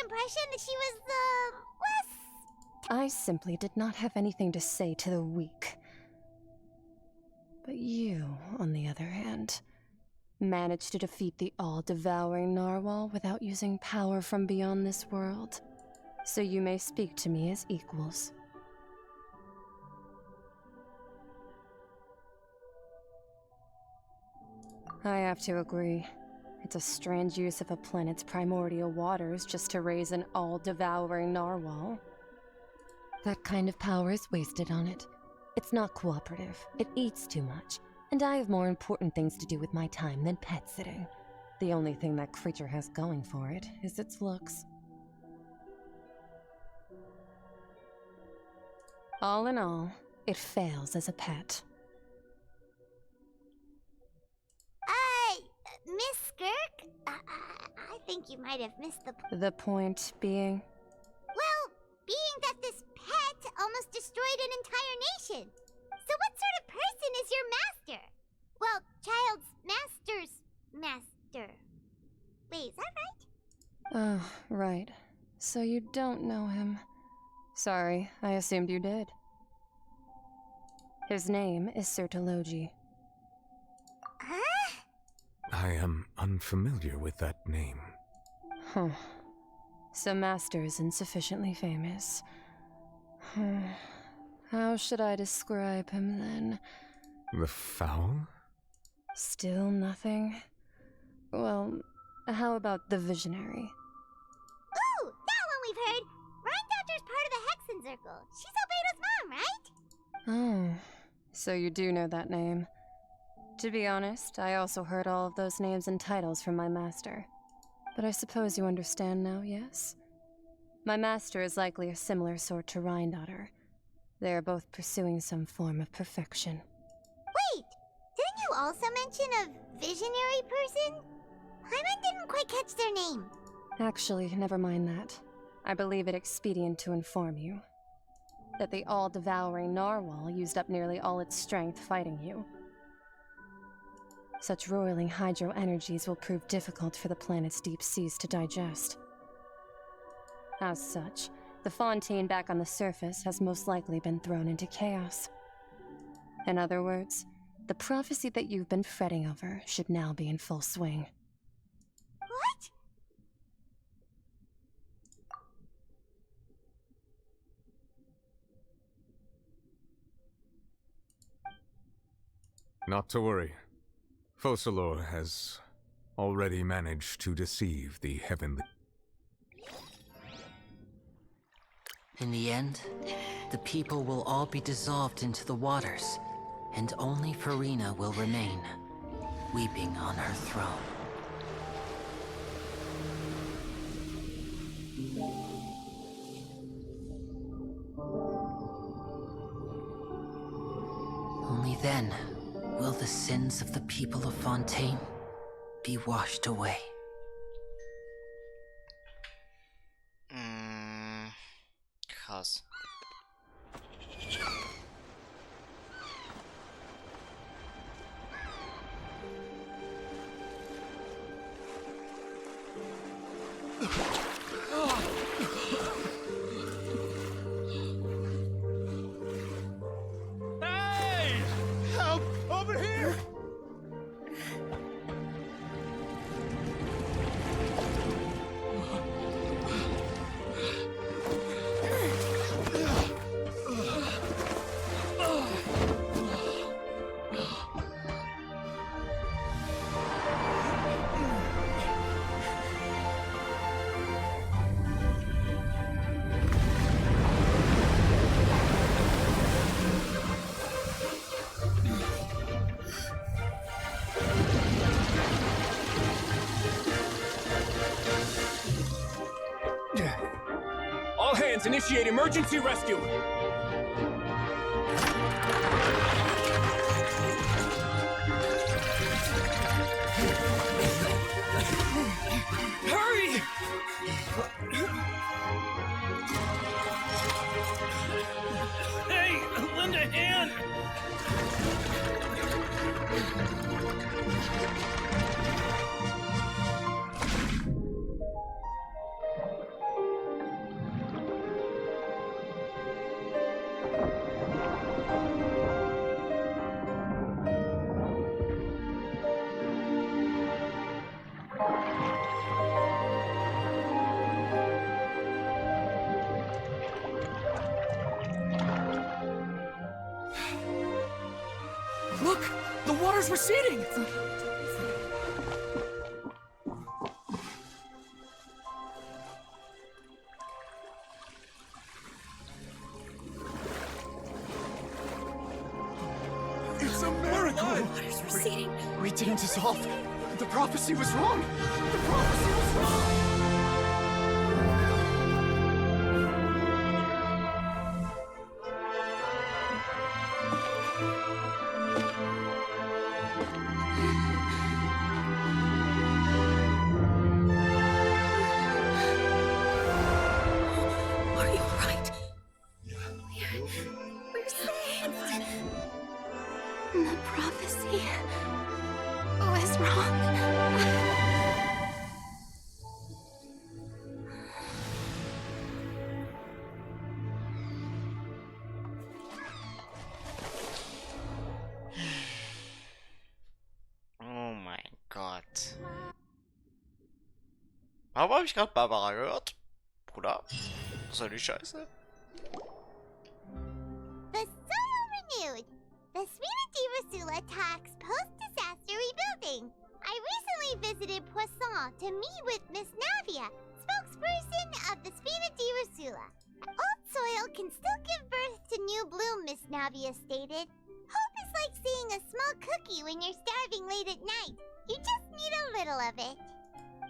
impression that she was, less... I simply did not have anything to say to the weak. But you, on the other hand, managed to defeat the all-devouring narwhal without using power from beyond this world. So you may speak to me as equals. I have to agree. It's a strange use of a planet's primordial waters just to raise an all-devouring narwhal. That kind of power is wasted on it. It's not cooperative. It eats too much. And I have more important things to do with my time than pet sitting. The only thing that creature has going for it is its looks. All in all, it fails as a pet. Miss Skirk? I think you might have missed the point. The point being? Well, being that this pet almost destroyed an entire nation. So what sort of person is your master? Well, child's master's master. Wait, is that right? Oh, right. So you don't know him. Sorry, I assumed you did. His name is Sertologi. Huh? I am unfamiliar with that name. Huh. So Master isn't sufficiently famous. How should I describe him then? The Foul? Still nothing? Well, how about the Visionary? Ooh, that one we've heard. Ryan Doctor's part of the Hexen Circle. She's Albedo's mom, right? Oh, so you do know that name. To be honest, I also heard all of those names and titles from my master. But I suppose you understand now, yes? My master is likely a similar sort to Ryandotter. They are both pursuing some form of perfection. Wait, didn't you also mention a visionary person? Hyman didn't quite catch their name. Actually, never mind that. I believe it expedient to inform you that the all-devouring narwhal used up nearly all its strength fighting you. Such roiling hydro energies will prove difficult for the planet's deep seas to digest. As such, the Fontaine back on the surface has most likely been thrown into chaos. In other words, the prophecy that you've been fretting over should now be in full swing. What? Not to worry. Focalor has already managed to deceive the heavenly... In the end, the people will all be dissolved into the waters, and only Farina will remain, weeping on her throne. Only then will the sins of the people of Fontaine be washed away. Krass. Hey! Help! Over here! All hands, initiate emergency rescue! Hurry! Hey, lend a hand! water's receding! It's a miracle! Water's receding. We didn't dissolve. The prophecy was wrong. The prophecy was wrong. Are you alright? We're saved. The prophecy was wrong. Oh mein Gott. Warum habe ich gerade Barbara gehört? Bruder? Was soll die Scheiße? The soil renewed. The Sweetadivasula talks post-disaster rebuilding. I recently visited Poisson to meet with Miss Navia, spokesperson of the Sweetadivasula. Old soil can still give birth to new bloom, Miss Navia stated. Hope is like seeing a small cookie when you're starving late at night. You just need a little of it.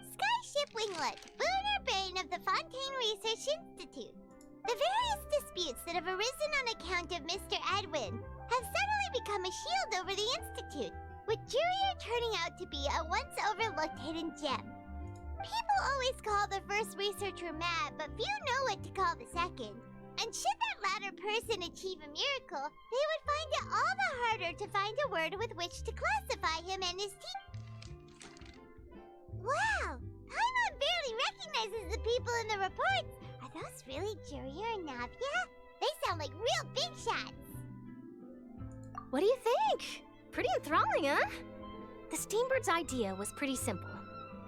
Skyship Winglet, lunar brain of the Fontaine Research Institute. The various disputes that have arisen on account of Mr. Edwin have suddenly become a shield over the Institute, with Jurier turning out to be a once overlooked hidden gem. People always call the first researcher mad, but few know what to call the second. And should that latter person achieve a miracle, they would find it all the harder to find a word with which to classify him and his team. Wow! Paimon barely recognizes the people in the reports. Are those really Jurier and Navia? They sound like real big shots. What do you think? Pretty enthralling, huh? The Steambird's idea was pretty simple.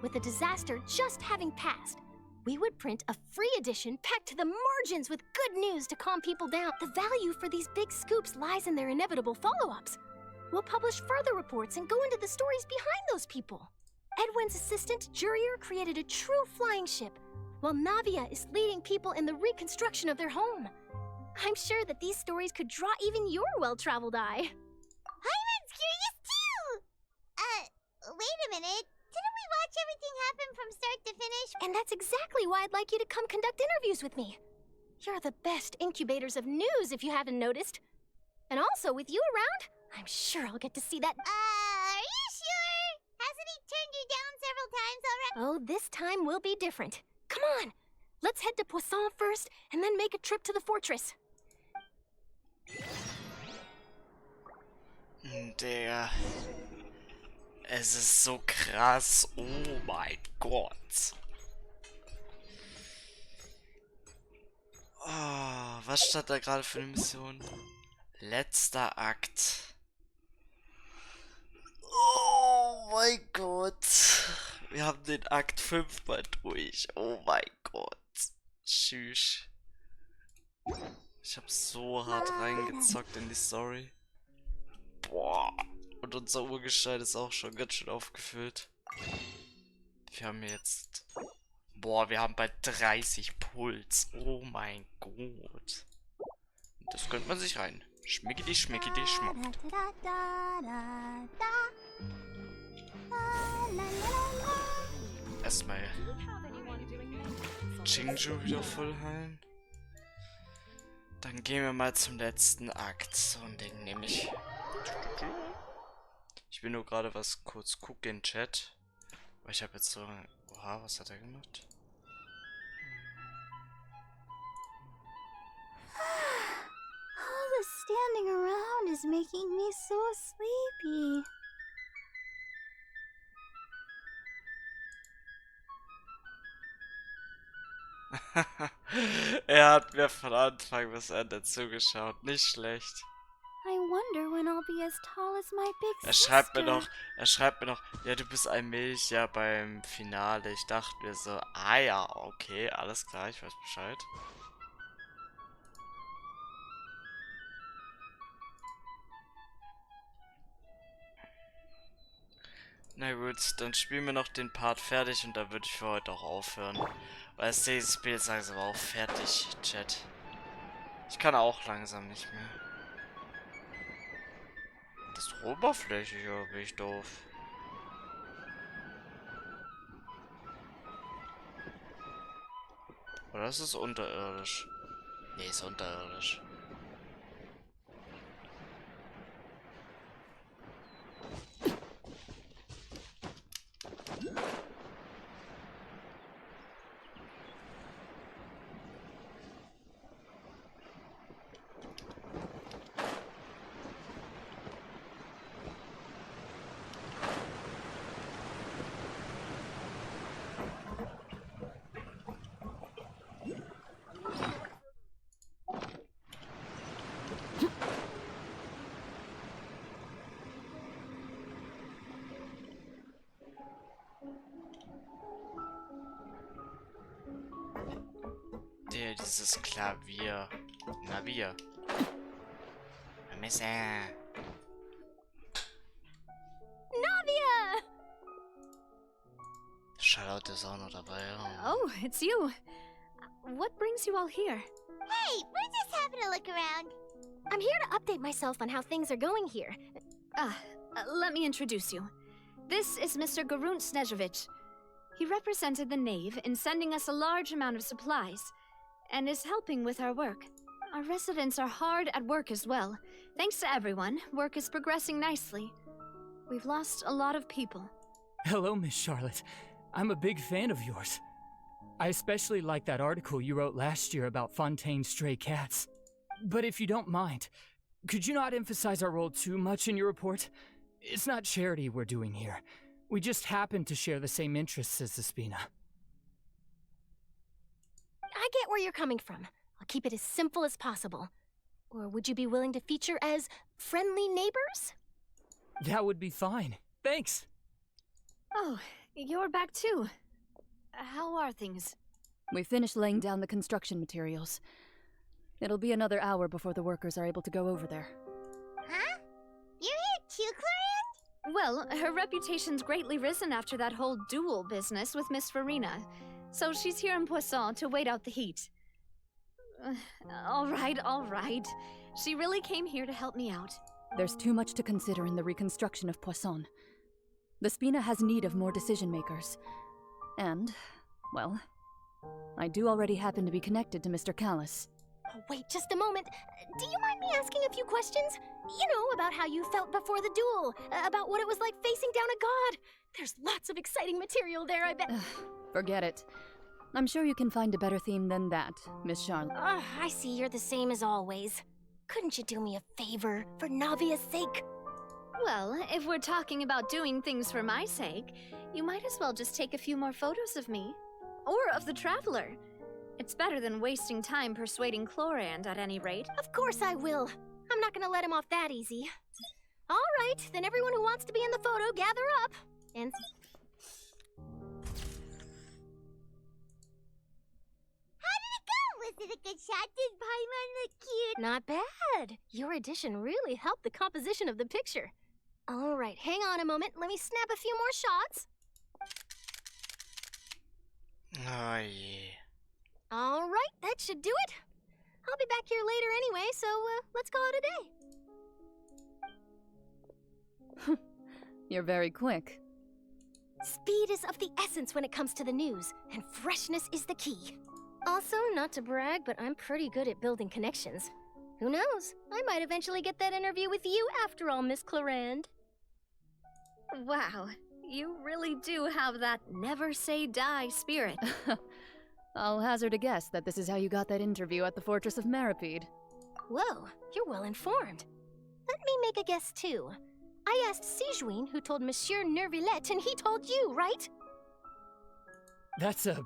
With the disaster just having passed, we would print a free edition packed to the margins with good news to calm people down. The value for these big scoops lies in their inevitable follow-ups. We'll publish further reports and go into the stories behind those people. Edwin's assistant, Jurier, created a true flying ship, while Navia is leading people in the reconstruction of their home. I'm sure that these stories could draw even your well-traveled eye. Hyman's curious too! Wait a minute. Didn't we watch everything happen from start to finish? And that's exactly why I'd like you to come conduct interviews with me. You're the best incubators of news, if you haven't noticed. And also, with you around, I'm sure I'll get to see that. Are you sure? Hasn't he turned you down several times already? Oh, this time will be different. Come on! Let's head to Poisson first, and then make a trip to the fortress. Der. Es ist so krass. Oh mein Gott. Oh, was stand da gerade für eine Mission? Letzter Akt. Oh mein Gott. Wir haben den Akt 5 mal durch. Oh mein Gott. Tschüss. Ich hab so hart reingezockt in die Story. Boah. Und unser Urgestein ist auch schon ganz schön aufgefüllt. Wir haben jetzt... Boah, wir haben bei 30 Puls. Oh mein Gott. Das könnte man sich rein. Schmickidi, schmickidi, schmuck. Erstmal Chingju wieder voll heilen. Dann gehen wir mal zum letzten Akt. So ein Ding nämlich. Ich will nur gerade was kurz gucken in Chat. Weil ich habe jetzt so... Oha, was hat er gemacht? All the standing around is making me so sleepy. Er hat mir von Anfang bis Ende zugeschaut. Nicht schlecht. I wonder when I'll be as tall as my big Er sister. schreibt mir noch, ja, du bist ein Milch, ja, beim Finale. Ich dachte mir so, ah ja, okay, alles klar, ich weiß Bescheid. Na gut, dann spielen wir noch den Part fertig und dann würde ich für heute auch aufhören. Weil das Spiel ist langsam auch fertig, Chat. Ich kann auch langsam nicht mehr. Das ist doch oberflächlich, oder bin ich doof? Oder ist es unterirdisch? Nee, ist unterirdisch. Dieses Klavier. Klavier. Messer. Navia! Charlotte ist auch noch dabei. Oh, it's you. What brings you all here? Hey, we're just having a look around. I'm here to update myself on how things are going here. Let me introduce you. This is Mr. Garunt Snezhevich. He represented the Knave in sending us a large amount of supplies, and is helping with our work. Our residents are hard at work as well. Thanks to everyone, work is progressing nicely. We've lost a lot of people. Hello, Miss Charlotte. I'm a big fan of yours. I especially like that article you wrote last year about Fontaine's stray cats. But if you don't mind, could you not emphasize our role too much in your report? It's not charity we're doing here. We just happen to share the same interests as the Spina. I get where you're coming from. I'll keep it as simple as possible. Or would you be willing to feature as friendly neighbors? That would be fine. Thanks. Oh, you're back too. How are things? We finished laying down the construction materials. It'll be another hour before the workers are able to go over there. Huh? You're here too, Clorian? Well, her reputation's greatly risen after that whole duel business with Miss Farina, so she's here in Poisson to wait out the heat. All right. She really came here to help me out. There's too much to consider in the reconstruction of Poisson. The Spina has need of more decision-makers. And, well, I do already happen to be connected to Mr. Callis. Oh, wait just a moment. Do you mind me asking a few questions? You know, about how you felt before the duel, about what it was like facing down a god. There's lots of exciting material there, I bet. Forget it. I'm sure you can find a better theme than that, Miss Charlotte. I see you're the same as always. Couldn't you do me a favor, for Navia's sake? Well, if we're talking about doing things for my sake, you might as well just take a few more photos of me. Or of the Traveler. It's better than wasting time persuading Chlorand at any rate. Of course I will. I'm not gonna let him off that easy. All right, then everyone who wants to be in the photo, gather up. And... How did it go? Was it a good shot? Did Paimon look cute? Not bad. Your addition really helped the composition of the picture. All right, hang on a moment. Let me snap a few more shots. Oh, yeah. All right, that should do it. I'll be back here later anyway, so let's call it a day. You're very quick. Speed is of the essence when it comes to the news, and freshness is the key. Also, not to brag, but I'm pretty good at building connections. Who knows? I might eventually get that interview with you after all, Miss Clorand. Wow, you really do have that never say die spirit. I'll hazard a guess that this is how you got that interview at the Fortress of Meripede. Whoa, you're well informed. Let me make a guess too. I asked Sijuin, who told Monsieur Nervillette, and he told you, right? That's a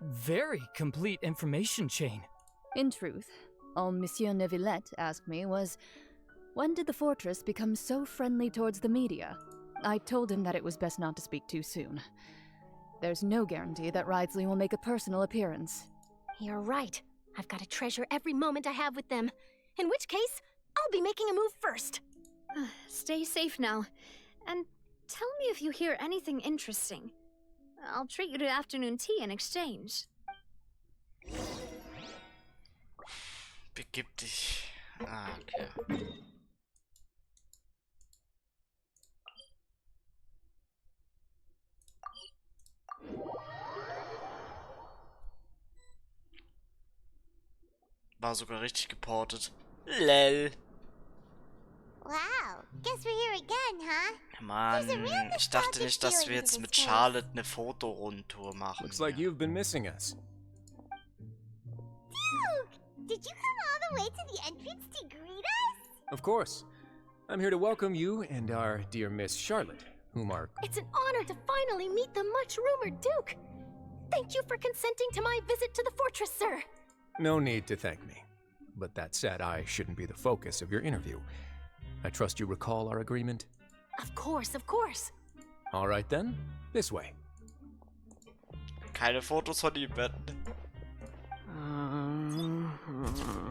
very complete information chain. In truth, all Monsieur Nervillette asked me was, when did the fortress become so friendly towards the media? I told him that it was best not to speak too soon. There's no guarantee that Ridsley will make a personal appearance. You're right. I've got to treasure every moment I have with them. In which case, I'll be making a move first. Stay safe now. And Tell me if you hear anything interesting. I'll treat you to afternoon tea in exchange. Begib dich. Ah, okay. War sogar richtig geportet. Lel. Wow, guess we're here again, huh? Mann, ich dachte nicht, dass wir jetzt mit Charlotte eine Fotorundtour machen. Looks like you've been missing us. Duke, did you come all the way to the entrance to greet us? Of course. I'm here to welcome you and our dear Miss Charlotte, whom are... It's an honor to finally meet the much-rumored Duke. Thank you for consenting to my visit to the fortress, sir. No need to thank me. But that said, I shouldn't be the focus of your interview. I trust you recall our agreement? Of course, of course. All right then, this way. Keine Fotos von ihm, Ben.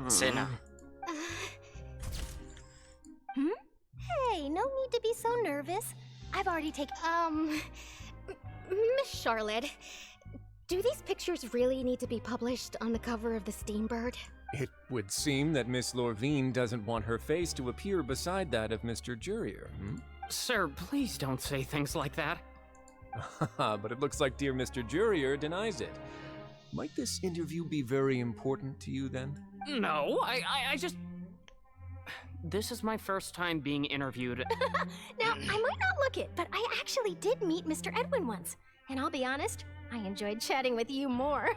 Szene. Hey, no need to be so nervous. I've already taken, Miss Charlotte, do these pictures really need to be published on the cover of the Steambird? It would seem that Miss Lorvine doesn't want her face to appear beside that of Mr. Jurier, Sir, please don't say things like that. But it looks like dear Mr. Jurier denies it. Might this interview be very important to you then? No, I just... This is my first time being interviewed. Now, I might not look it, but I actually did meet Mr. Edwin once. And I'll be honest, I enjoyed chatting with you more.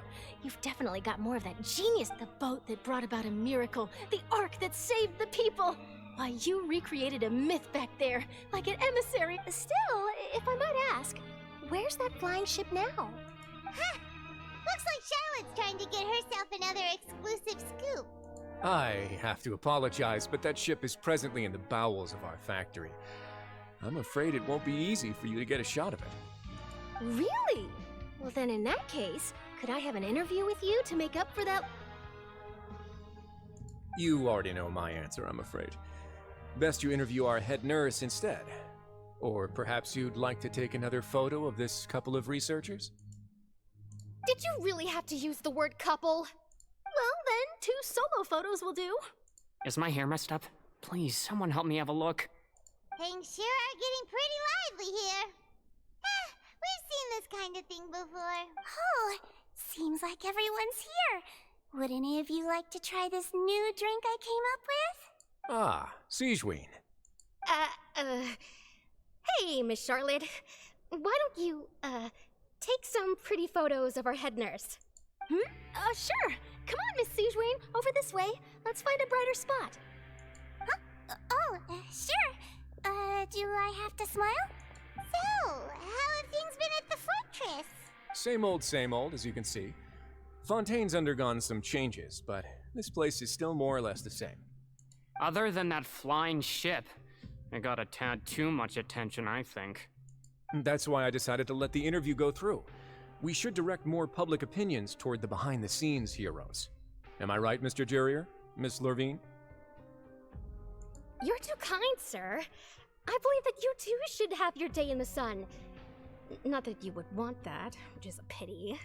You've definitely got more of that genius. The boat that brought about a miracle. The ark that saved the people. Why, you recreated a myth back there, like an emissary. Still, if I might ask, where's that flying ship now? Huh. Looks like Charlotte's trying to get herself another exclusive scoop. I have to apologize, but that ship is presently in the bowels of our factory. I'm afraid it won't be easy for you to get a shot of it. Really? Well then in that case, could I have an interview with you to make up for that? You already know my answer, I'm afraid. Best you interview our head nurse instead. Or perhaps you'd like to take another photo of this couple of researchers? Did you really have to use the word couple? Well then, 2 solo photos will do. Is my hair messed up? Please, someone help me have a look. Things sure are getting pretty lively here. We've seen this kind of thing before. Oh, seems like everyone's here. Would any of you like to try this new drink I came up with? Ah, Siegeween. Hey, Miss Charlotte. Why don't you, take some pretty photos of our head nurse? Sure. Come on, Miss Siegeween, over this way. Let's find a brighter spot. Huh? Sure. Do I have to smile? So, how have things been at the fortress? Same old, as you can see. Fontaine's undergone some changes, but this place is still more or less the same. Other than that flying ship, it got a tad too much attention, I think. That's why I decided to let the interview go through. We should direct more public opinions toward the behind-the-scenes heroes. Am I right, Mr. Jurier? Miss Lorvine? You're too kind, sir. I believe that you too should have your day in the sun. Not that you would want that, which is a pity.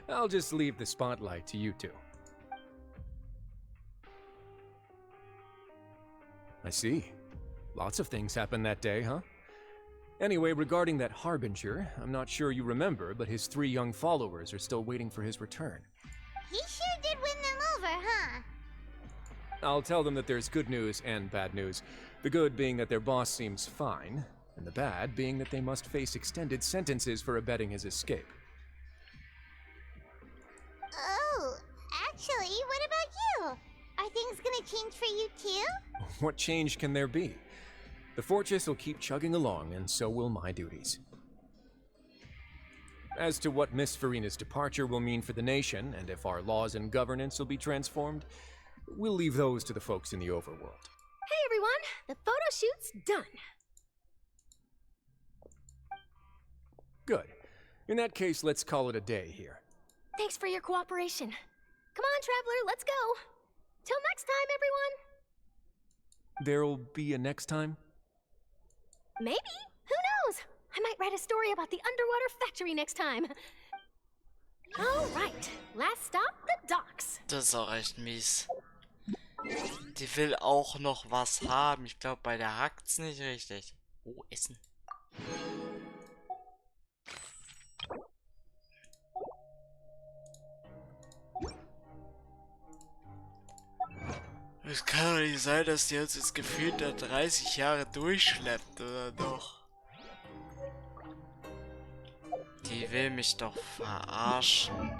I'll just leave the spotlight to you two. I see. Lots of things happened that day, huh? Anyway, regarding that Harbinger, I'm not sure you remember, but his 3 young followers are still waiting for his return. He sure did win them over, huh? I'll tell them that there's good news and bad news. The good being that their boss seems fine, and the bad being that they must face extended sentences for abetting his escape. Oh, actually, what about you? Are things gonna change for you too? What change can there be? The fortress will keep chugging along, and so will my duties. As to what Miss Farina's departure will mean for the nation, and if our laws and governance will be transformed, we'll leave those to the folks in the overworld. Hey everyone, the photo shoot's done. Good. In that case, let's call it a day here. Thanks for your cooperation. Come on, Traveler, let's go. Till next time, everyone. There'll be a next time? Maybe. Who knows? I might write a story about the underwater factory next time. All right. Last stop, the docks. Das ist auch echt mies. Die will auch noch was haben. Ich glaube, bei der hackt's nicht richtig. Oh, Essen. Es kann doch nicht sein, dass die uns jetzt gefühlt da 30 Jahre durchschleppt, oder doch? Die will mich doch verarschen.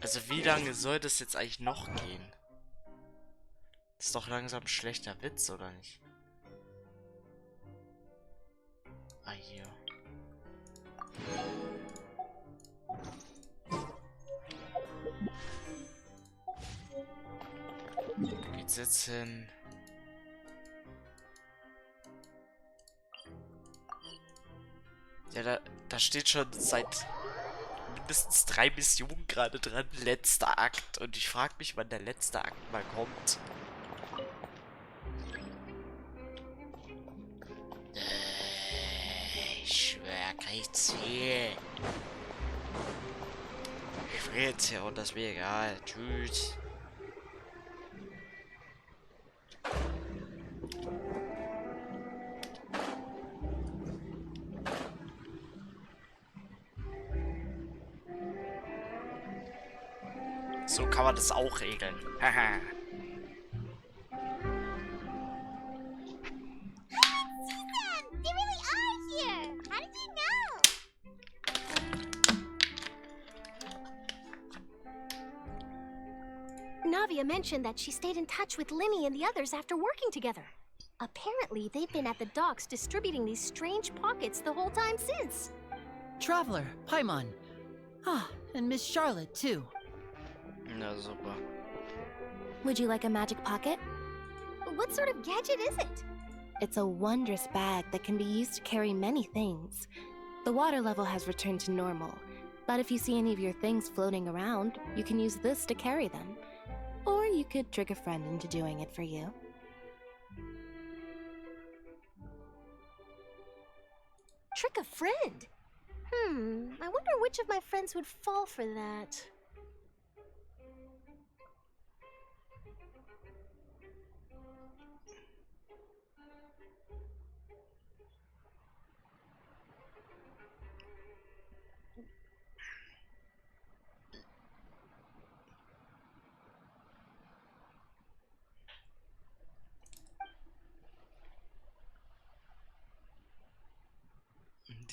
Also wie lange soll das jetzt eigentlich noch gehen? Das ist doch langsam ein schlechter Witz, oder nicht? Ah, hier. Wo geht's jetzt hin? Ja, da steht schon seit mindestens 3 Missionen gerade dran, letzter Akt. Und ich frage mich, wann der letzte Akt mal kommt. Ich schwör, kein Ziel. Ich will jetzt hier und das ist mir egal. Tschüss. So kann man das auch regeln. Haha. They really are here! How did you know? Navia mentioned that she stayed in touch with Linny and the others after working together. Apparently, they've been at the docks distributing these strange pockets the whole time since. Traveler, Paimon. Ah, and Miss Charlotte, too. Na super. Would you like a magic pocket? What sort of gadget is it? It's a wondrous bag that can be used to carry many things. The water level has returned to normal, but if you see any of your things floating around, you can use this to carry them. Or you could trick a friend into doing it for you. Trick a friend? I wonder which of my friends would fall for that.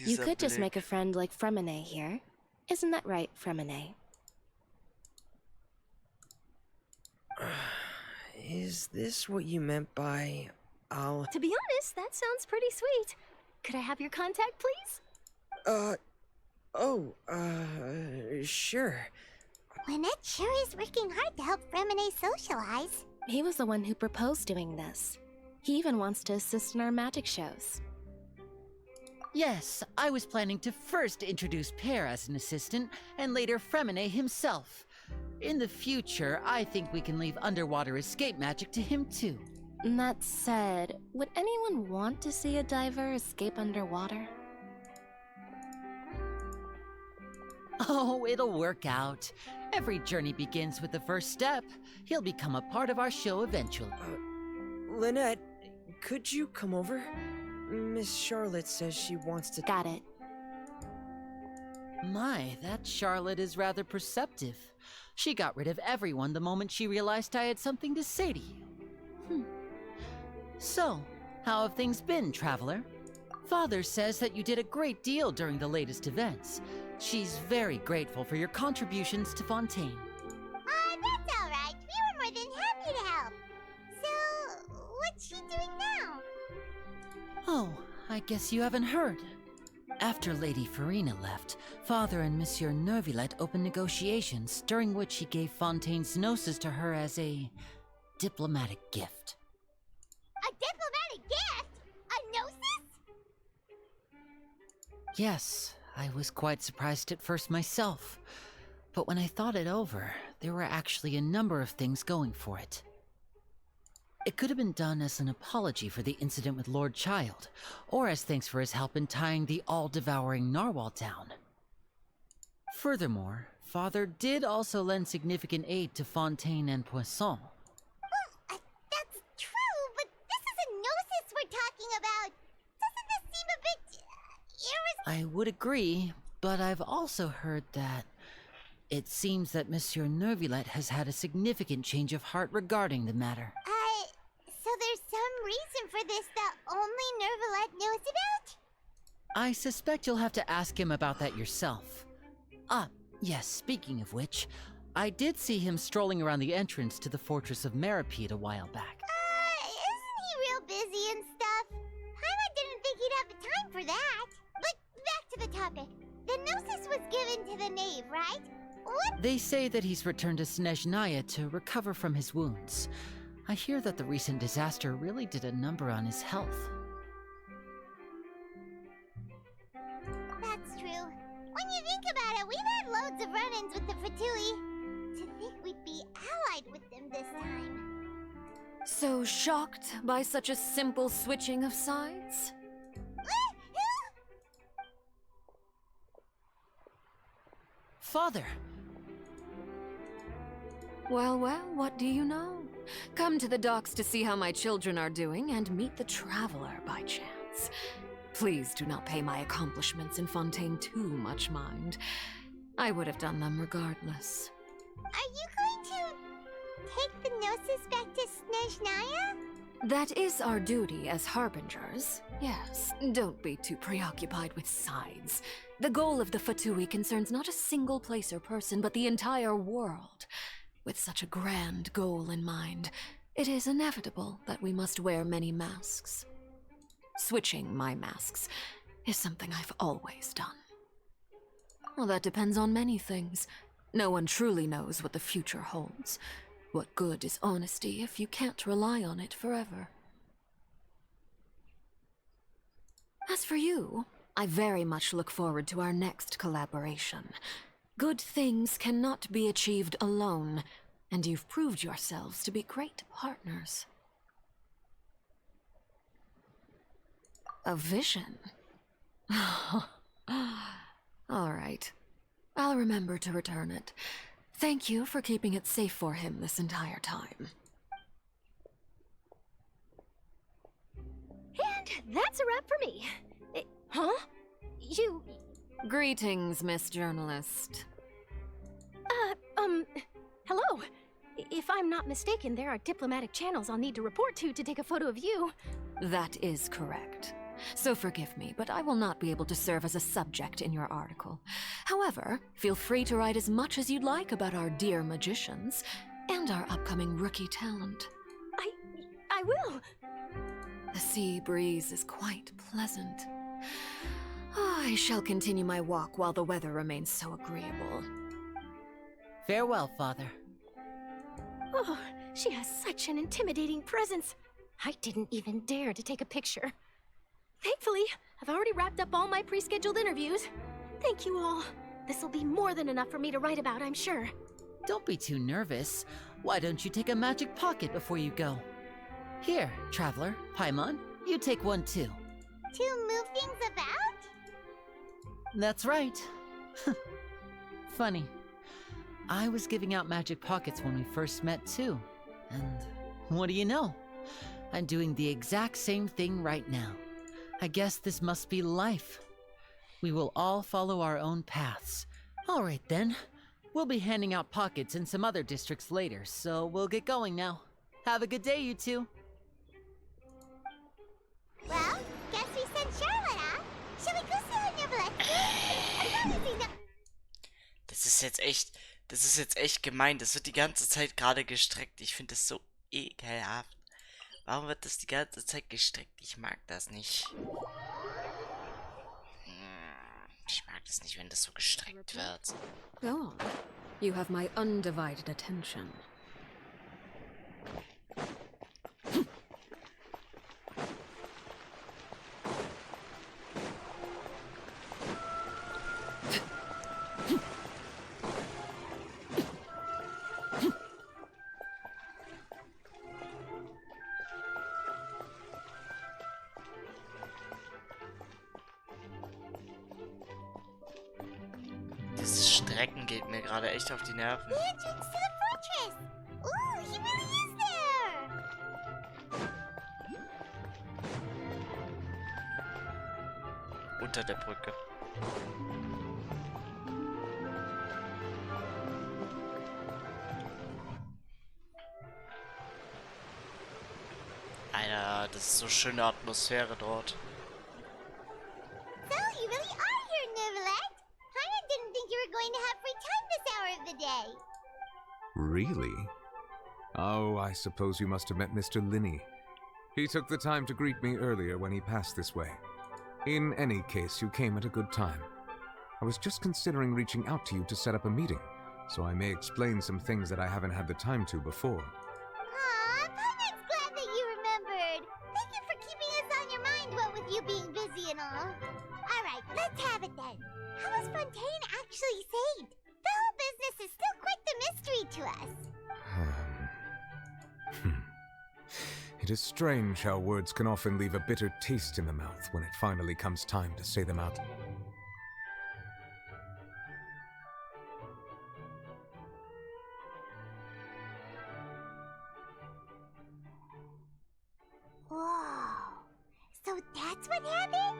You could just make a friend like Fremine here. Isn't that right, Fremine? Is this what you meant by I'll... To be honest, that sounds pretty sweet. Could I have your contact, please? Sure. Lynette sure is working hard to help Fremine socialize. He was the one who proposed doing this. He even wants to assist in our magic shows. Yes, I was planning to first introduce Pear as an assistant, and later Fremine himself. In the future, I think we can leave underwater escape magic to him too. That said, would anyone want to see a diver escape underwater? Oh, it'll work out. Every journey begins with the first step. He'll become a part of our show eventually. Lynette, could you come over? Miss Charlotte says she wants to... Got it. My, that Charlotte is rather perceptive. She got rid of everyone the moment she realized I had something to say to you. So, how have things been, Traveler? Father says that you did a great deal during the latest events. She's very grateful for your contributions to Fontaine. That's alright. We were more than happy to help. So, what's she doing now? Oh, I guess you haven't heard. After Lady Farina left, Father and Monsieur Nervillet opened negotiations, during which he gave Fontaine's gnosis to her as a diplomatic gift. A diplomatic gift? A gnosis? Yes, I was quite surprised at first myself. But when I thought it over, there were actually a number of things going for it. It could have been done as an apology for the incident with Lord Child, or as thanks for his help in tying the all-devouring narwhal down. Furthermore, Father did also lend significant aid to Fontaine and Poisson. That's true, but this is a gnosis we're talking about. Doesn't this seem a bit I would agree, but I've also heard that it seems that Monsieur Neuvillette has had a significant change of heart regarding the matter. So there's some reason for this that only Neuvillette knows about? I suspect you'll have to ask him about that yourself. Ah, yes, speaking of which, I did see him strolling around the entrance to the Fortress of Meripede a while back. Isn't he real busy and stuff? Paimon didn't think he'd have the time for that. But back to the topic. The gnosis was given to the knave, right? What? They say that he's returned to Snezhnaya to recover from his wounds. I hear that the recent disaster really did a number on his health. That's true. When you think about it, we've had loads of run-ins with the Fatui. To think we'd be allied with them this time. So shocked by such a simple switching of sides? Father! Well, what do you know? Come to the docks to see how my children are doing and meet the traveler by chance. Please do not pay my accomplishments in Fontaine too much mind. I would have done them regardless. Are you going to take the gnosis back to Snezhnaya? That is our duty as harbingers. Yes, don't be too preoccupied with sides. The goal of the Fatui concerns not a single place or person, but the entire world. With such a grand goal in mind, it is inevitable that we must wear many masks. Switching my masks is something I've always done. Well, that depends on many things. No one truly knows what the future holds. What good is honesty if you can't rely on it forever? As for you, I very much look forward to our next collaboration. Good things cannot be achieved alone, and you've proved yourselves to be great partners. A vision? All right. I'll remember to return it. Thank you for keeping it safe for him this entire time. And that's a wrap for me. Huh? You... Greetings, Miss Journalist. Hello. If I'm not mistaken, there are diplomatic channels I'll need to report to take a photo of you. That is correct. So forgive me, but I will not be able to serve as a subject in your article. However, feel free to write as much as you'd like about our dear magicians and our upcoming rookie talent. I will. The sea breeze is quite pleasant. I shall continue my walk while the weather remains so agreeable. Farewell, Father. Oh, she has such an intimidating presence. I didn't even dare to take a picture. Thankfully, I've already wrapped up all my pre-scheduled interviews. Thank you all. This'll be more than enough for me to write about, I'm sure. Don't be too nervous. Why don't you take a magic pocket before you go? Here, Traveler, Paimon, you take one too. To move things about? That's right. Funny. I was giving out magic pockets when we first met too. And what do you know? I'm doing the exact same thing right now. I guess this must be life. We will all follow our own paths. All right then. We'll be handing out pockets in some other districts later, so we'll get going now. Have a good day, you two. Well, guess we sent Charlotte, huh? Shall we go see her Neuvillette? Das ist jetzt echt gemein. Das wird die ganze Zeit gerade gestreckt. Ich finde das so ekelhaft. Warum wird das die ganze Zeit gestreckt? Ich mag das nicht. Ich mag das nicht, wenn das so gestreckt wird. Go on. You have my undivided attention. Recken geht mir gerade echt auf die Nerven. The entrance to the fortress! Ooh, he really is there! Unter der Brücke. Alter, das ist so schöne Atmosphäre dort. So, you really are here, Neuvillette? Paimon didn't think you were going to have free time this hour of the day. Really? Oh, I suppose you must have met Mr. Linney. He took the time to greet me earlier when he passed this way. In any case, you came at a good time. I was just considering reaching out to you to set up a meeting, so I may explain some things that I haven't had the time to before. Aw, Paimon's glad that you remembered. Thank you for keeping us on your mind, what with you being busy and all. Alright, let's have it then. How was Fontaine actually saved? The whole business is still quite the mystery to us. It is strange how words can often leave a bitter taste in the mouth when it finally comes time to say them out. Whoa. So that's what happened?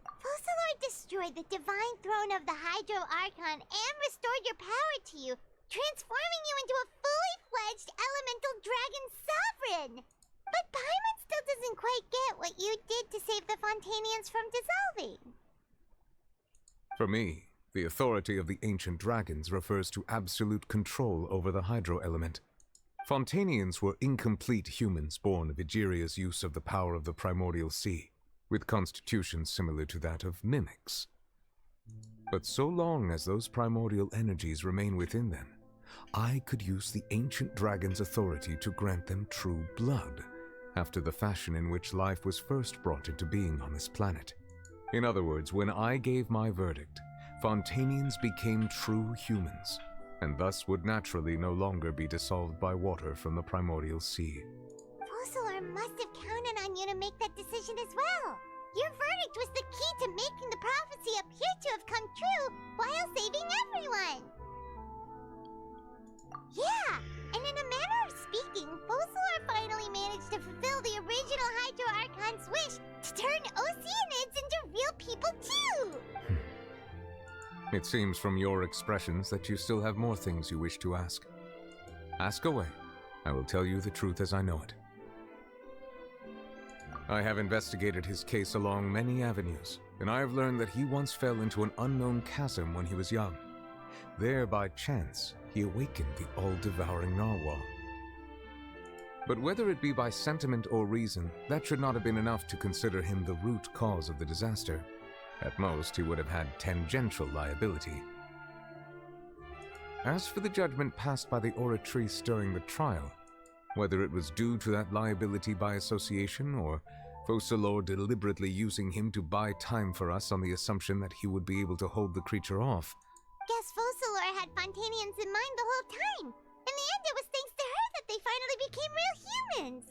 Focalor destroyed the divine throne of the Hydro Archon and restored your power to you, transforming you into a fully fledged elemental dragon sovereign. But Paimon still doesn't quite get what you did to save the Fontainians from dissolving. For me, the authority of the ancient dragons refers to absolute control over the hydro element. Fontainians were incomplete humans born of Egeria's use of the power of the primordial sea, with constitutions similar to that of mimics. But so long as those primordial energies remain within them, I could use the ancient dragon's authority to grant them true blood, after the fashion in which life was first brought into being on this planet. In other words, when I gave my verdict, Fontainians became true humans, and thus would naturally no longer be dissolved by water from the primordial sea. Focalor must have counted on you to make that decision as well. Your verdict was the key to making the prophecy appear to have come true while saving everyone. Yeah, and in a manner of speaking, Focalor finally managed to fulfill the original Hydro Archon's wish to turn Oceanids into real people too! It seems from your expressions that you still have more things you wish to ask. Ask away. I will tell you the truth as I know it. I have investigated his case along many avenues, and I have learned that he once fell into an unknown chasm when he was young. There, by chance, he awakened the all-devouring narwhal. But whether it be by sentiment or reason, that should not have been enough to consider him the root cause of the disaster. At most, he would have had tangential liability. As for the judgment passed by the oratrice during the trial, whether it was due to that liability by association or Focalor deliberately using him to buy time for us on the assumption that he would be able to hold the creature off. Guess Focalor had Fontainians in mind the whole time. In the end, it was thanks to her that they finally became real humans.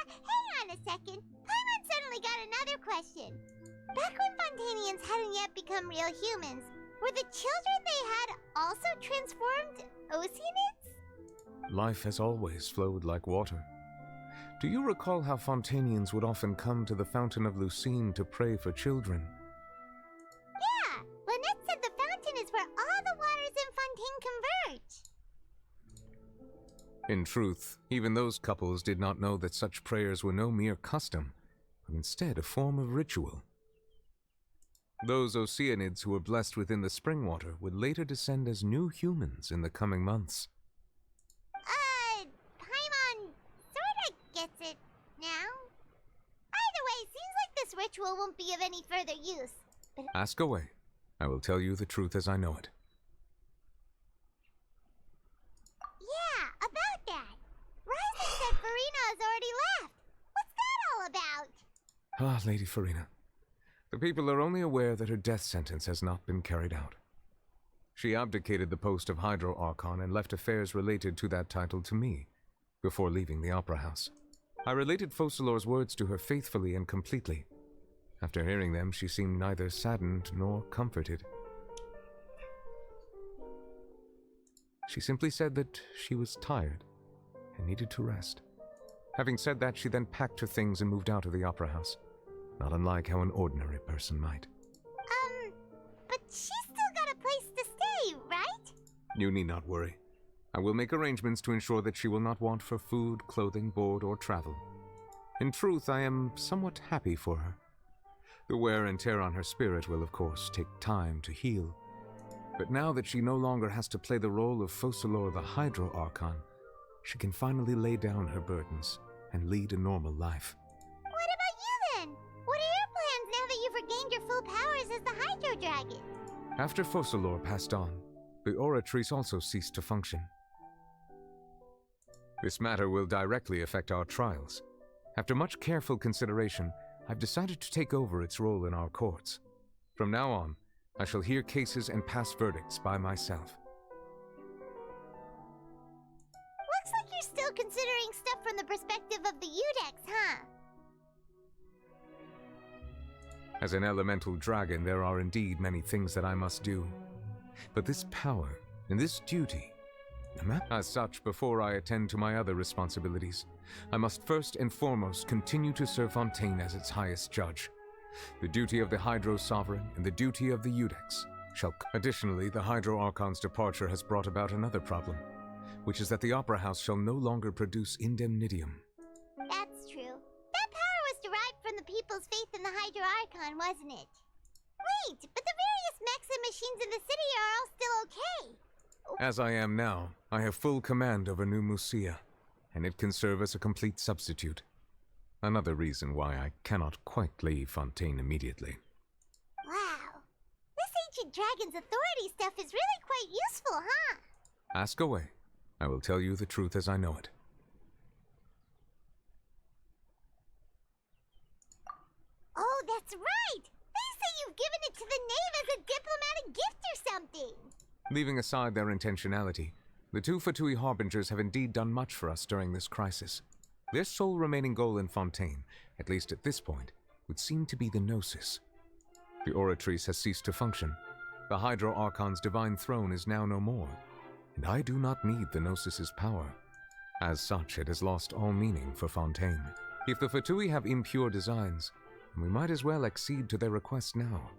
Hang on a second. Paimon suddenly got another question. Back when Fontainians hadn't yet become real humans, were the children they had also transformed Oceanids? Life has always flowed like water. Do you recall how Fontainians would often come to the Fountain of Lucine to pray for children? Yeah, Lynette said the fountain is where all the waters in Fontaine converge. In truth, even those couples did not know that such prayers were no mere custom, but instead a form of ritual. Those Oceanids who were blessed within the spring water would later descend as new humans in the coming months. Paimon sorta gets it now. Either way, seems like this ritual won't be of any further use. But Ask away. I will tell you the truth as I know it. yeah, about that. Ryzen said Farina has already left. What's that all about? Ah, Lady Farina. The people are only aware that her death sentence has not been carried out. She abdicated the post of Hydro Archon and left affairs related to that title to me, before leaving the Opera House. I related Focalor's words to her faithfully and completely. After hearing them, she seemed neither saddened nor comforted. She simply said that she was tired and needed to rest. Having said that, she then packed her things and moved out of the opera house, not unlike how an ordinary person might. But she's still got a place to stay, right? You need not worry. I will make arrangements to ensure that she will not want for food, clothing, board, or travel. In truth, I am somewhat happy for her. The wear and tear on her spirit will, of course, take time to heal. But now that she no longer has to play the role of Focalor the Hydro Archon, she can finally lay down her burdens and lead a normal life. What about you then? What are your plans now that you've regained your full powers as the Hydro Dragon? After Focalor passed on, the Oratrice also ceased to function. This matter will directly affect our trials. After much careful consideration, I've decided to take over its role in our courts. From now on, I shall hear cases and pass verdicts by myself. Looks like you're still considering stuff from the perspective of the Udex, huh? As an elemental dragon, there are indeed many things that I must do. But this power and this duty, as such, before I attend to my other responsibilities, I must first and foremost continue to serve Fontaine as its highest judge. The duty of the Hydro Sovereign and the duty of the Udex shall... Additionally, the Hydro Archon's departure has brought about another problem, which is that the Opera House shall no longer produce indemnitium. That's true. That power was derived from the people's faith in the Hydro Archon, wasn't it? Wait, but the various mechs and machines in the city are all still okay. As I am now, I have full command over New Musia, and it can serve as a complete substitute. Another reason why I cannot quite leave Fontaine immediately. Wow. This ancient dragon's authority stuff is really quite useful, huh? Ask away. I will tell you the truth as I know it. Oh, that's right! They say you've given it to the knave as a diplomatic gift or something! Leaving aside their intentionality, the two Fatui Harbingers have indeed done much for us during this crisis. Their sole remaining goal in Fontaine, at least at this point, would seem to be the Gnosis. The Oratrice has ceased to function. The Hydro Archon's divine throne is now no more, and I do not need the Gnosis's power. As such, it has lost all meaning for Fontaine. If the Fatui have impure designs, we might as well accede to their request now,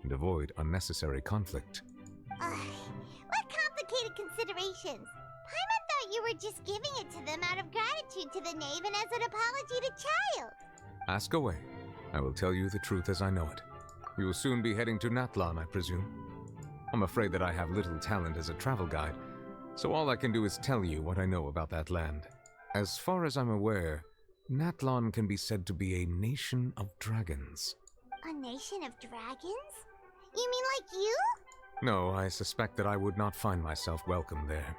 and avoid unnecessary conflict. What complicated considerations! Paimon thought you were just giving it to them out of gratitude to the knave and as an apology to Child. Ask away. I will tell you the truth as I know it. You will soon be heading to Natlan, I presume. I'm afraid that I have little talent as a travel guide, so all I can do is tell you what I know about that land. As far as I'm aware, Natlan can be said to be a nation of dragons. A nation of dragons? You mean like you? No, I suspect that I would not find myself welcome there.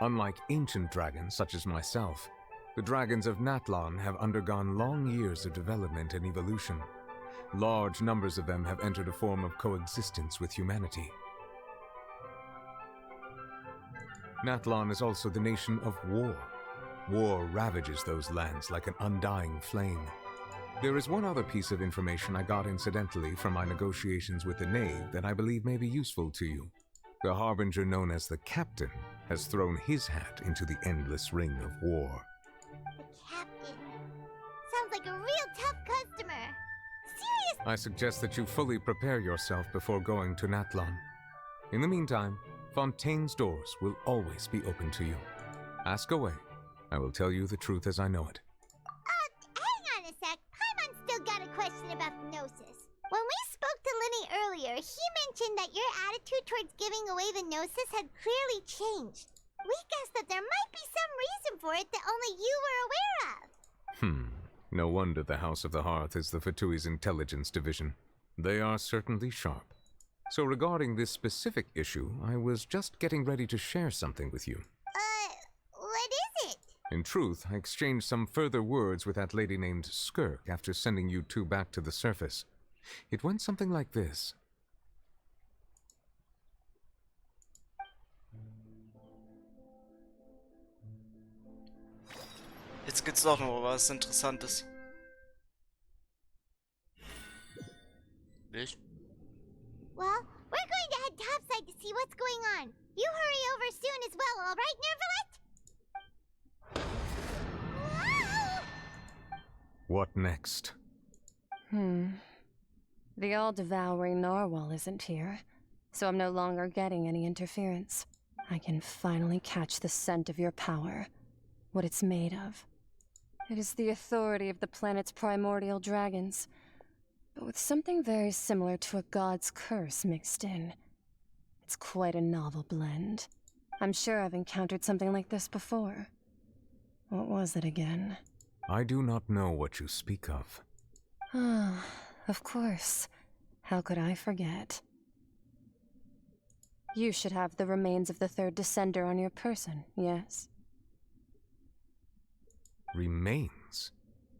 Unlike ancient dragons such as myself, the dragons of Natlan have undergone long years of development and evolution. Large numbers of them have entered a form of coexistence with humanity. Natlan is also the nation of war. War ravages those lands like an undying flame. There is one other piece of information I got incidentally from my negotiations with the knave that I believe may be useful to you. The harbinger known as the Captain has thrown his hat into the endless ring of war. The Captain. Sounds like a real tough customer. Serious. I suggest that you fully prepare yourself before going to Natlan. In the meantime, Fontaine's doors will always be open to you. Ask away. I will tell you the truth as I know it. Hang on a sec. Paimon's still got a question about the Gnosis. When we spoke to Linny earlier, he mentioned that your attitude towards giving away the Gnosis had clearly changed. We guessed that there might be some reason for it that only you were aware of. No wonder the House of the Hearth is the Fatui's intelligence division. They are certainly sharp. So regarding this specific issue, I was just getting ready to share something with you. What is it? In truth, I exchanged some further words with that lady named Skirk after sending you two back to the surface. It went something like this. Jetzt gibt's doch noch was Interessantes. Nicht? Well, we're going to head topside to see what's going on. You hurry over soon as well, all right, Nervalet? What next? The all-devouring narwhal isn't here, so I'm no longer getting any interference. I can finally catch the scent of your power, what it's made of. It is the authority of the planet's primordial dragons, but with something very similar to a god's curse mixed in. It's quite a novel blend. I'm sure I've encountered something like this before. What was it again? I do not know what you speak of. Ah, of course. How could I forget? You should have the remains of the third descender on your person, yes? Remains?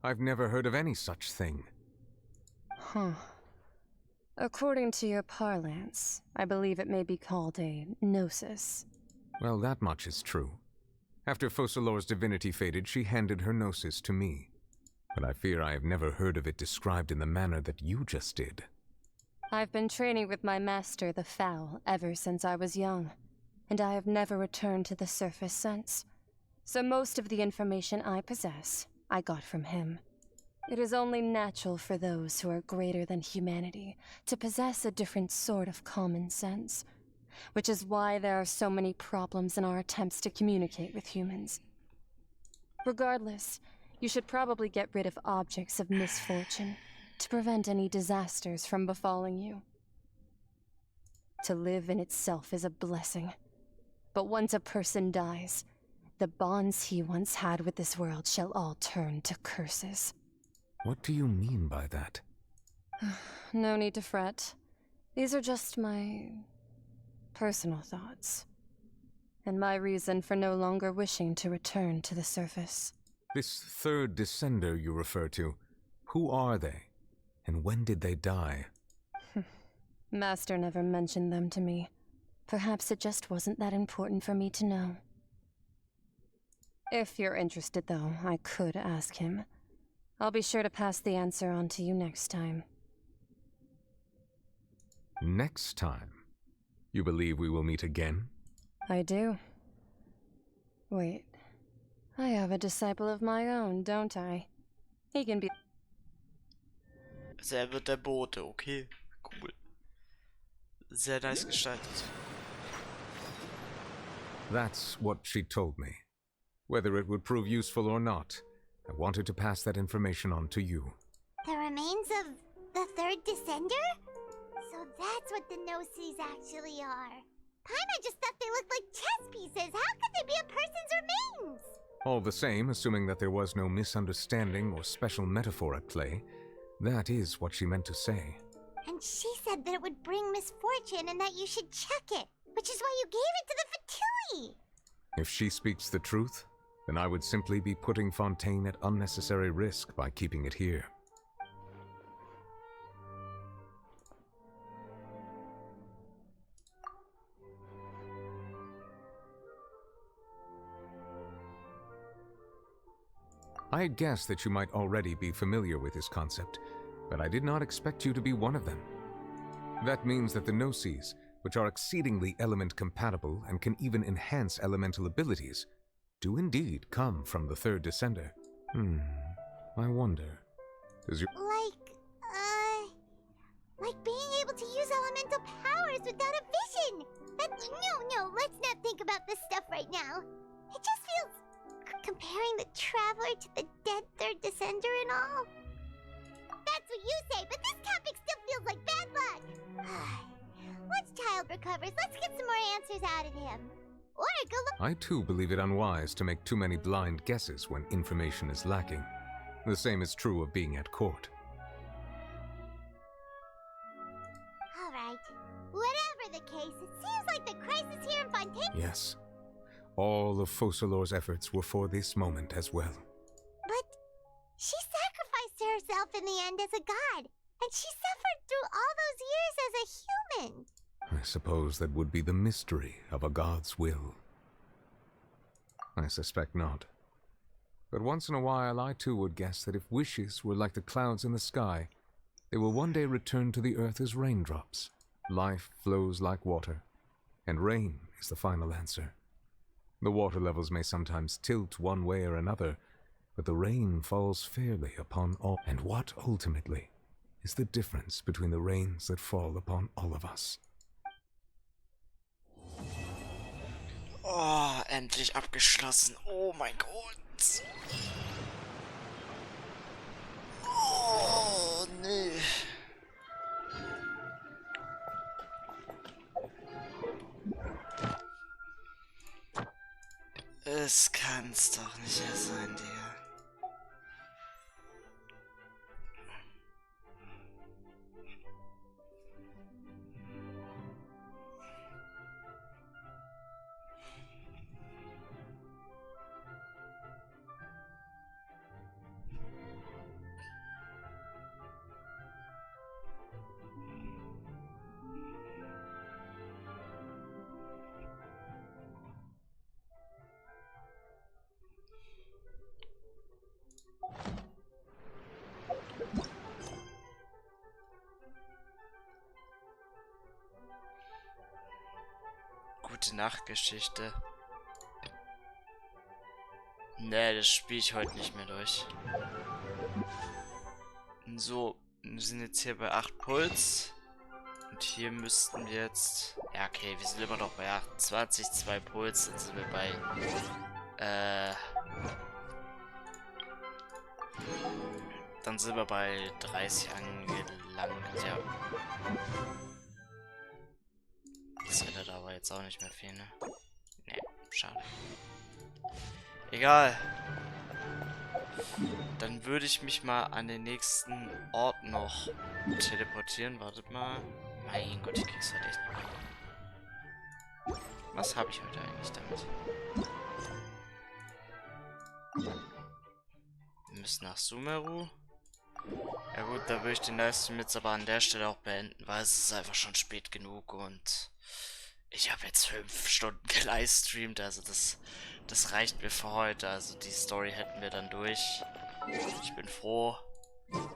I've never heard of any such thing. Huh. According to your parlance, I believe it may be called a gnosis. Well, that much is true. After Focalor's divinity faded, she handed her gnosis to me. But I fear I have never heard of it described in the manner that you just did. I've been training with my master, the Fowl, ever since I was young, and I have never returned to the surface since. So most of the information I possess, I got from him. It is only natural for those who are greater than humanity to possess a different sort of common sense, which is why there are so many problems in our attempts to communicate with humans. Regardless, you should probably get rid of objects of misfortune to prevent any disasters from befalling you. To live in itself is a blessing, but once a person dies, the bonds he once had with this world shall all turn to curses. What do you mean by that? No need to fret. These are just my personal thoughts, and my reason for no longer wishing to return to the surface. This third descender you refer to, who are they? And when did they die? Master never mentioned them to me. Perhaps it just wasn't that important for me to know. If you're interested, though, I could ask him. I'll be sure to pass the answer on to you next time. Next time? You believe we will meet again? I do. Wait. I have a disciple of my own, don't I? He can be... Also wird der Bote, okay. Cool. Sehr nice gestaltet. That's what she told me. Whether it would prove useful or not, I wanted to pass that information on to you. The remains of the third descender? So that's what the Gnosis actually are. Paimon just thought they looked like chess pieces. How could they be a person's remains? All the same, assuming that there was no misunderstanding or special metaphor at play, that is what she meant to say. And she said that it would bring misfortune and that you should check it, which is why you gave it to the Fatui. If she speaks the truth, then I would simply be putting Fontaine at unnecessary risk by keeping it here. I had guessed that you might already be familiar with this concept, but I did not expect you to be one of them. That means that the Gnosis, which are exceedingly element-compatible and can even enhance elemental abilities, do indeed come from the third descender. I wonder, does your... Like being able to use elemental powers without a vision! No, let's not think about this stuff right now. It just feels... comparing the Traveler to the dead third descender and all. That's what you say, but this topic still feels like bad luck. Once Child recovers, let's get some more answers out of him. Or go look... I too believe it unwise to make too many blind guesses when information is lacking. The same is true of being at court. Alright. Whatever the case, it seems like the crisis here in Fontaine... Yes. All of Focalor's efforts were for this moment as well. But she sacrificed herself in the end as a god, and she suffered through all those years as a human. I suppose that would be the mystery of a god's will. I suspect not. But once in a while I too would guess that if wishes were like the clouds in the sky, They will one day return to the earth as raindrops. Life flows like water, and rain is the final answer. The water levels may sometimes tilt one way or another, but the rain falls fairly upon all. And what, ultimately, is the difference between the rains that fall upon all of us? Oh, endlich abgeschlossen. Oh mein Gott. Oh, nee. Es kann's doch nicht mehr sein, Digga. Gute Nachtgeschichte. Nee, das spiele ich heute nicht mehr durch. So, wir sind jetzt hier bei 8 Puls. Und hier müssten wir jetzt... Ja, okay, wir sind immer noch bei 28, 2 Puls. Dann sind wir bei... Dann sind wir bei 30 angelangt, ja. Das ändert aber jetzt auch nicht mehr viel, ne? Ne, schade. Egal. Dann würde ich mich mal an den nächsten Ort noch teleportieren. Wartet mal. Mein Gott, ich krieg's halt echt nicht mehr. Was habe ich heute eigentlich damit? Wir müssen nach Sumeru. Ja gut, da würde ich den Livestream jetzt aber an der Stelle auch beenden, weil es ist einfach schon spät genug und ich habe jetzt 5 Stunden gelivestreamt, also das reicht mir für heute. Also die Story hätten wir dann durch. Ich bin froh.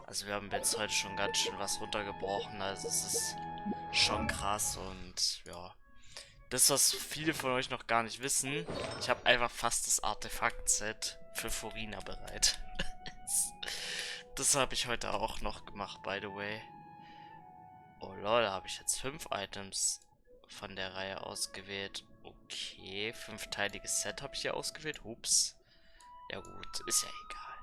Also wir haben jetzt heute schon ganz schön was runtergebrochen, also es ist schon krass und ja. Das, was viele von euch noch gar nicht wissen, ich habe einfach fast das Artefakt-Set für Furina bereit. Das habe ich heute auch noch gemacht, by the way. Oh lol, da habe ich jetzt 5 Items von der Reihe ausgewählt. Okay, 5-teiliges Set habe ich hier ausgewählt. Ups. Ja gut, ist ja egal.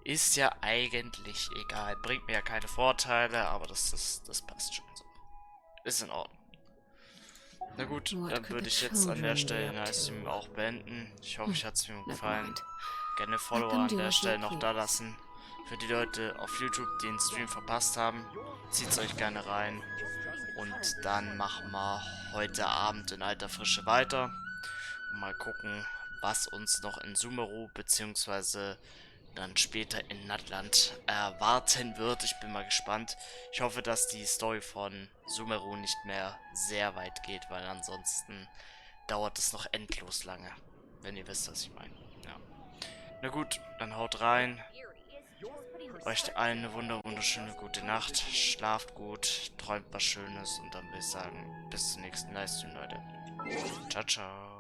Ist ja eigentlich egal. Bringt mir ja keine Vorteile, aber das passt schon so. Ist in Ordnung. Na gut, dann würde ich jetzt an der Stelle den Livestream auch beenden. Ich hoffe, euch hat es mir gefallen. Gerne Follower an der Stelle noch da lassen. Für die Leute auf YouTube, die den Stream verpasst haben, zieht's euch gerne rein. Und dann machen wir heute Abend in alter Frische weiter. Und mal gucken, was uns noch in Sumeru beziehungsweise dann später in Natland erwarten wird. Ich bin mal gespannt. Ich hoffe, dass die Story von Sumeru nicht mehr sehr weit geht, weil ansonsten dauert es noch endlos lange. Wenn ihr wisst, was ich meine. Ja. Na gut, dann haut rein. Euch allen eine wunderschöne gute Nacht. Schlaft gut, träumt was Schönes und dann würde ich sagen, bis zum nächsten Livestream, Leute. Ciao, ciao.